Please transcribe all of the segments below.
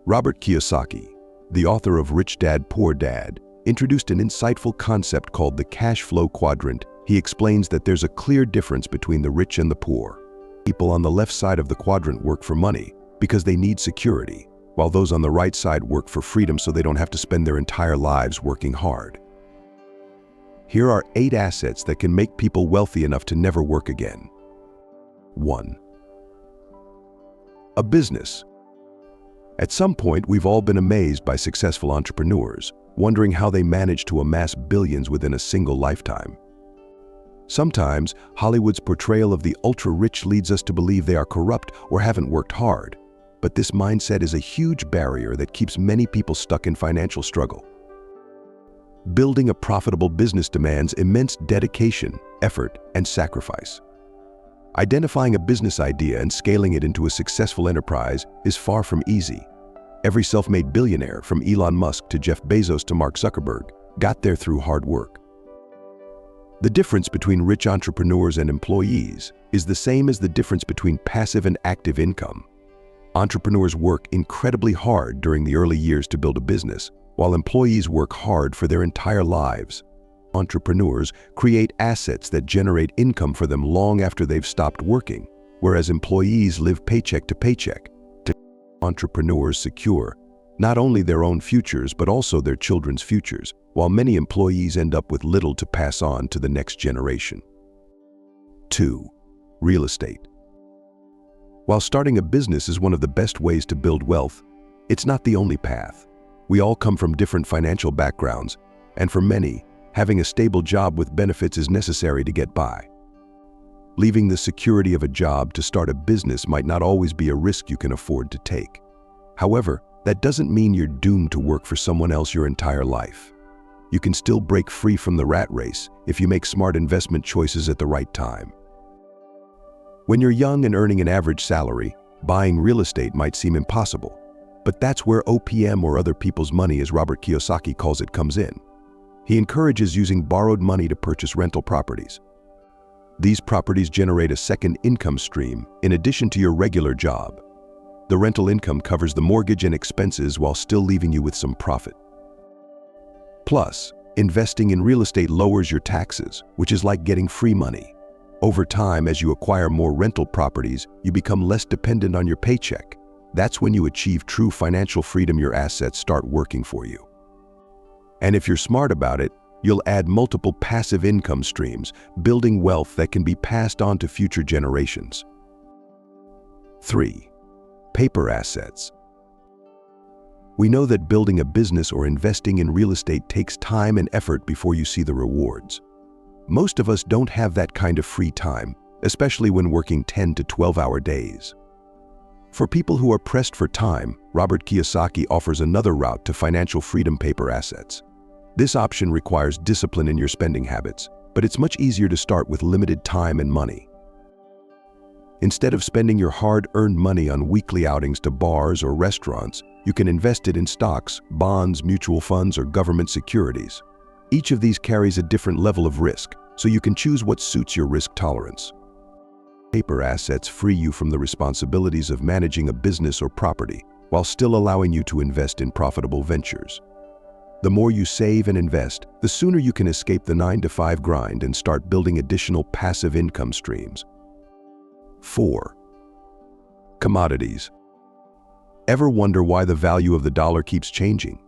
Robert Kiyosaki, the author of Rich Dad, Poor Dad, introduced an insightful concept called the cash flow quadrant. He explains that there's a clear difference between the rich and the poor. People on the left side of the quadrant work for money because they need security, while those on the right side work for freedom so they don't have to spend their entire lives working hard. Here are 8 assets that can make people wealthy enough to never work again. 1. A business. At some point, we've all been amazed by successful entrepreneurs, wondering how they manage to amass billions within a single lifetime. Sometimes, Hollywood's portrayal of the ultra-rich leads us to believe they are corrupt or haven't worked hard, but this mindset is a huge barrier that keeps many people stuck in financial struggle. Building a profitable business demands immense dedication, effort, and sacrifice. Identifying a business idea and scaling it into a successful enterprise is far from easy. Every self-made billionaire, from Elon Musk to Jeff Bezos to Mark Zuckerberg, got there through hard work. The difference between rich entrepreneurs and employees is the same as the difference between passive and active income. Entrepreneurs work incredibly hard during the early years to build a business, while employees work hard for their entire lives. Entrepreneurs create assets that generate income for them long after they've stopped working, whereas employees live paycheck to paycheck. Entrepreneurs secure not only their own futures but also their children's futures, while many employees end up with little to pass on to the next generation. 2. Real estate. While starting a business is one of the best ways to build wealth, it's not the only path. We all come from different financial backgrounds, and for many, having a stable job with benefits is necessary to get by. Leaving the security of a job to start a business might not always be a risk you can afford to take. However, that doesn't mean you're doomed to work for someone else your entire life. You can still break free from the rat race if you make smart investment choices at the right time. When you're young and earning an average salary, buying real estate might seem impossible. But that's where OPM, or other people's money as Robert Kiyosaki calls it, comes in. He encourages using borrowed money to purchase rental properties. These properties generate a second income stream in addition to your regular job. The rental income covers the mortgage and expenses while still leaving you with some profit. Plus, investing in real estate lowers your taxes, which is like getting free money. Over time, as you acquire more rental properties, you become less dependent on your paycheck. That's when you achieve true financial freedom. Your assets start working for you. And if you're smart about it, you'll add multiple passive income streams, building wealth that can be passed on to future generations. 3. Paper assets. We know that building a business or investing in real estate takes time and effort before you see the rewards. Most of us don't have that kind of free time, especially when working 10 to 12-hour days. For people who are pressed for time, Robert Kiyosaki offers another route to financial freedom: paper assets. This option requires discipline in your spending habits, but it's much easier to start with limited time and money. Instead of spending your hard-earned money on weekly outings to bars or restaurants, you can invest it in stocks, bonds, mutual funds, or government securities. Each of these carries a different level of risk, so you can choose what suits your risk tolerance. Paper assets free you from the responsibilities of managing a business or property, while still allowing you to invest in profitable ventures. The more you save and invest, the sooner you can escape the 9-to-5 grind and start building additional passive income streams. 4. Commodities. Ever wonder why the value of the dollar keeps changing?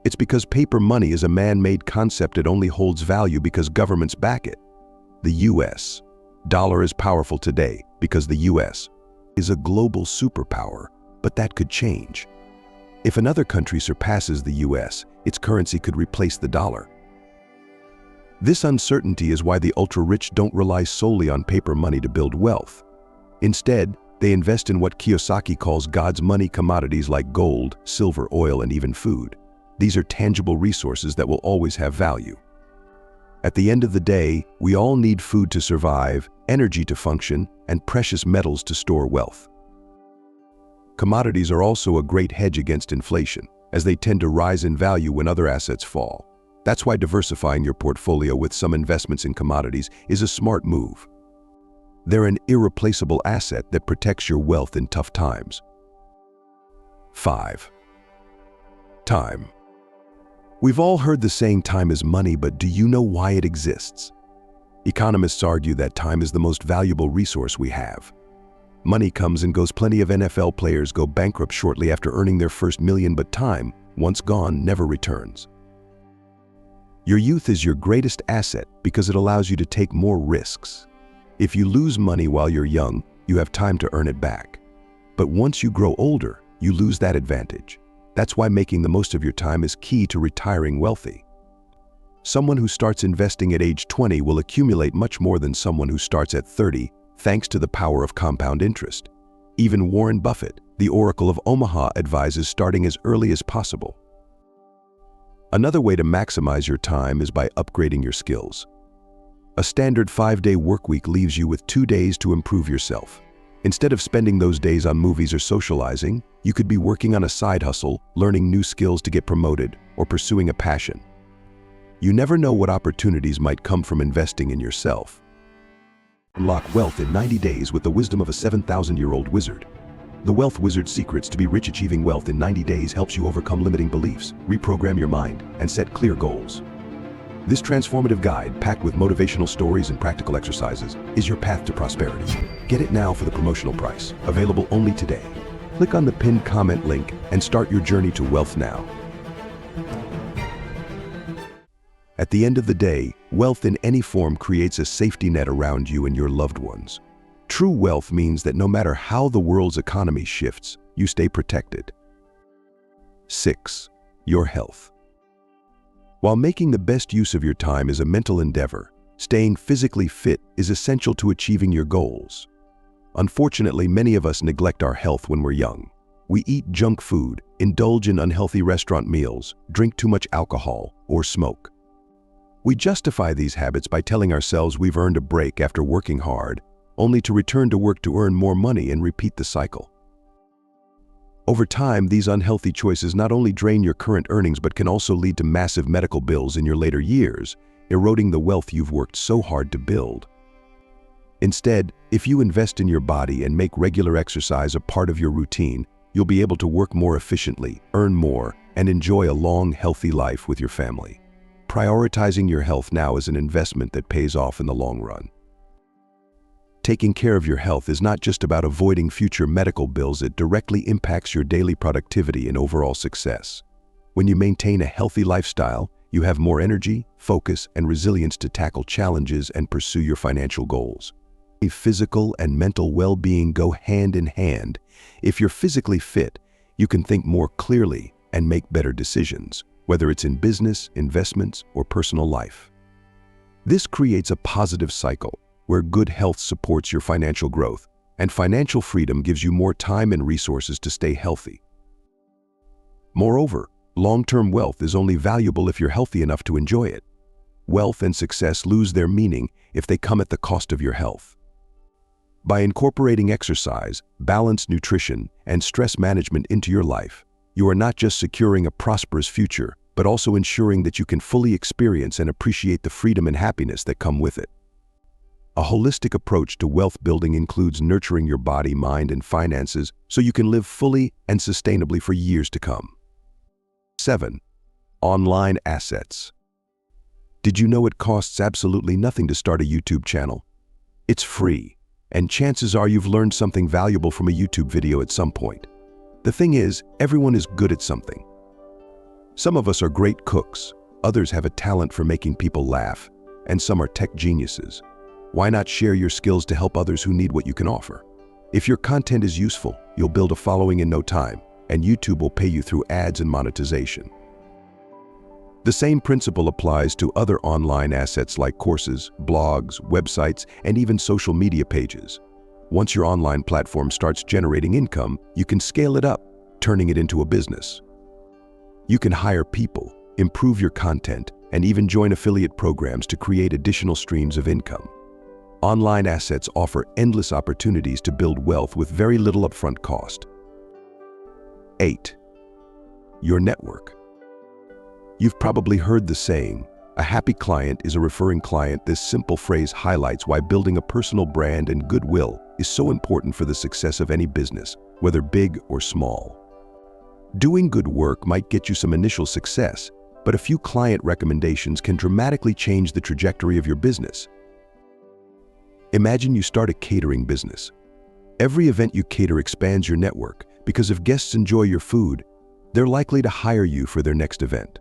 It's because paper money is a man-made concept. It only holds value because governments back it. The U.S. dollar is powerful today because the U.S. is a global superpower, but that could change. If another country surpasses the U.S., its currency could replace the dollar. This uncertainty is why the ultra-rich don't rely solely on paper money to build wealth. Instead, they invest in what Kiyosaki calls God's money: commodities like gold, silver, oil, and even food. These are tangible resources that will always have value. At the end of the day, we all need food to survive, energy to function, and precious metals to store wealth. Commodities are also a great hedge against inflation, as they tend to rise in value when other assets fall. That's why diversifying your portfolio with some investments in commodities is a smart move. They're an irreplaceable asset that protects your wealth in tough times. 5. Time. We've all heard the saying time is money, but do you know why it exists? Economists argue that time is the most valuable resource we have. Money comes and goes. Plenty of NFL players go bankrupt shortly after earning their first million, but time, once gone, never returns. Your youth is your greatest asset because it allows you to take more risks. If you lose money while you're young, you have time to earn it back. But once you grow older, you lose that advantage. That's why making the most of your time is key to retiring wealthy. Someone who starts investing at age 20 will accumulate much more than someone who starts at 30, thanks to the power of compound interest. Even Warren Buffett, the Oracle of Omaha, advises starting as early as possible. Another way to maximize your time is by upgrading your skills. A standard 5-day workweek leaves you with 2 days to improve yourself. Instead of spending those days on movies or socializing, you could be working on a side hustle, learning new skills to get promoted, or pursuing a passion. You never know what opportunities might come from investing in yourself. Unlock wealth in 90 days with the wisdom of a 7,000-year-old wizard. The Wealth Wizard's Secrets to be rich. Achieving wealth in 90 days helps you overcome limiting beliefs, reprogram your mind, and set clear goals. This transformative guide, packed with motivational stories and practical exercises, is your path to prosperity. Get it now for the promotional price, available only today. Click on the pinned comment link and start your journey to wealth now. At the end of the day, wealth in any form creates a safety net around you and your loved ones. True wealth means that no matter how the world's economy shifts, you stay protected. 6. Your health. While making the best use of your time is a mental endeavor, staying physically fit is essential to achieving your goals. Unfortunately, many of us neglect our health when we're young. We eat junk food, indulge in unhealthy restaurant meals, drink too much alcohol, or smoke. We justify these habits by telling ourselves we've earned a break after working hard, only to return to work to earn more money and repeat the cycle. Over time, these unhealthy choices not only drain your current earnings but can also lead to massive medical bills in your later years, eroding the wealth you've worked so hard to build. Instead, if you invest in your body and make regular exercise a part of your routine, you'll be able to work more efficiently, earn more, and enjoy a long, healthy life with your family. Prioritizing your health now is an investment that pays off in the long run. Taking care of your health is not just about avoiding future medical bills, it directly impacts your daily productivity and overall success. When you maintain a healthy lifestyle, you have more energy, focus, and resilience to tackle challenges and pursue your financial goals. Physical and mental well-being go hand in hand. If you're physically fit, you can think more clearly and make better decisions, whether it's in business, investments, or personal life. This creates a positive cycle where good health supports your financial growth, and financial freedom gives you more time and resources to stay healthy. Moreover, long-term wealth is only valuable if you're healthy enough to enjoy it. Wealth and success lose their meaning if they come at the cost of your health. By incorporating exercise, balanced nutrition, and stress management into your life, you are not just securing a prosperous future, but also ensuring that you can fully experience and appreciate the freedom and happiness that come with it. A holistic approach to wealth building includes nurturing your body, mind, and finances so you can live fully and sustainably for years to come. 7. Online assets. Did you know it costs absolutely nothing to start a YouTube channel? It's free, and chances are you've learned something valuable from a YouTube video at some point. The thing is, everyone is good at something. Some of us are great cooks, others have a talent for making people laugh, and some are tech geniuses. Why not share your skills to help others who need what you can offer? If your content is useful, you'll build a following in no time, and YouTube will pay you through ads and monetization. The same principle applies to other online assets like courses, blogs, websites, and even social media pages. Once your online platform starts generating income, you can scale it up, turning it into a business. You can hire people, improve your content, and even join affiliate programs to create additional streams of income. Online assets offer endless opportunities to build wealth with very little upfront cost. 8. Your network. You've probably heard the saying, a happy client is a referring client. This simple phrase highlights why building a personal brand and goodwill is so important for the success of any business, whether big or small. Doing good work might get you some initial success, but a few client recommendations can dramatically change the trajectory of your business. Imagine you start a catering business. Every event you cater expands your network because if guests enjoy your food, they're likely to hire you for their next event.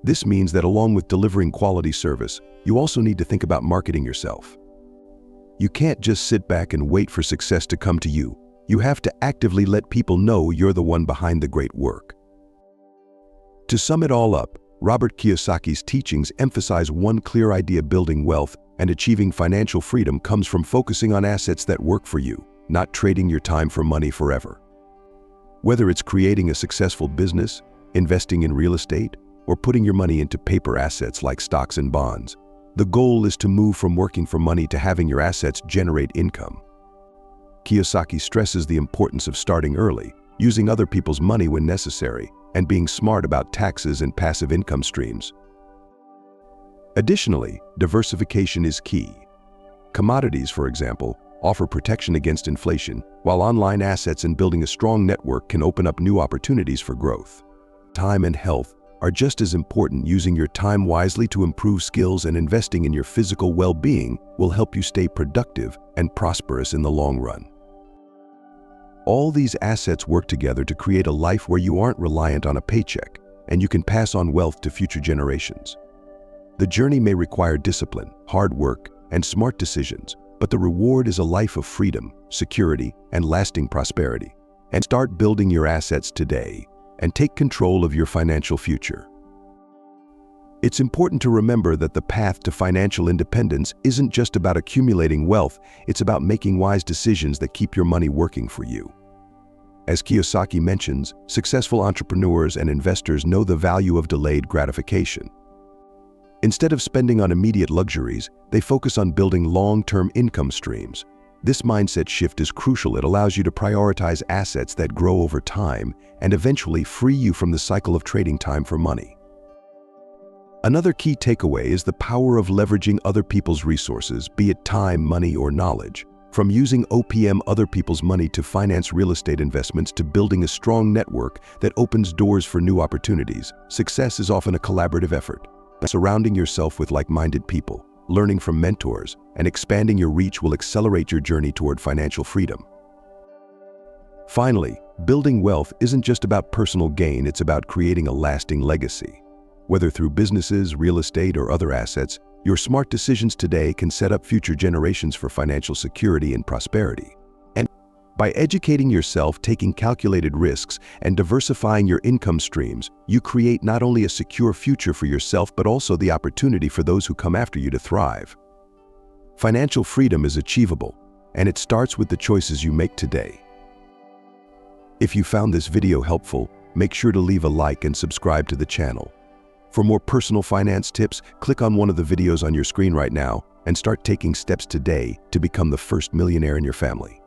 This means that along with delivering quality service, you also need to think about marketing yourself. You can't just sit back and wait for success to come to you. You have to actively let people know you're the one behind the great work. To sum it all up, Robert Kiyosaki's teachings emphasize one clear idea: building wealth and achieving financial freedom comes from focusing on assets that work for you, not trading your time for money forever. Whether it's creating a successful business, investing in real estate, or putting your money into paper assets like stocks and bonds, the goal is to move from working for money to having your assets generate income. Kiyosaki stresses the importance of starting early, using other people's money when necessary, and being smart about taxes and passive income streams. Additionally, diversification is key. Commodities, for example, offer protection against inflation, while online assets and building a strong network can open up new opportunities for growth. Time and health are just as important. Using your time wisely to improve skills and investing in your physical well-being will help you stay productive and prosperous in the long run. All these assets work together to create a life where you aren't reliant on a paycheck, and you can pass on wealth to future generations. The journey may require discipline, hard work, and smart decisions, but the reward is a life of freedom, security, and lasting prosperity. And start building your assets today and take control of your financial future. It's important to remember that the path to financial independence isn't just about accumulating wealth, it's about making wise decisions that keep your money working for you. As Kiyosaki mentions, successful entrepreneurs and investors know the value of delayed gratification. Instead of spending on immediate luxuries, they focus on building long-term income streams. This mindset shift is crucial. It allows you to prioritize assets that grow over time and eventually free you from the cycle of trading time for money. Another key takeaway is the power of leveraging other people's resources, be it time, money, or knowledge. From using other people's money to finance real estate investments to building a strong network that opens doors for new opportunities, success is often a collaborative effort. Surrounding yourself with like-minded people, learning from mentors, and expanding your reach will accelerate your journey toward financial freedom. Finally, building wealth isn't just about personal gain, it's about creating a lasting legacy. Whether through businesses, real estate, or other assets, your smart decisions today can set up future generations for financial security and prosperity. And by educating yourself, taking calculated risks, and diversifying your income streams, you create not only a secure future for yourself but also the opportunity for those who come after you to thrive. Financial freedom is achievable, and it starts with the choices you make today. If you found this video helpful, make sure to leave a like and subscribe to the channel. For more personal finance tips, click on one of the videos on your screen right now and start taking steps today to become the first millionaire in your family.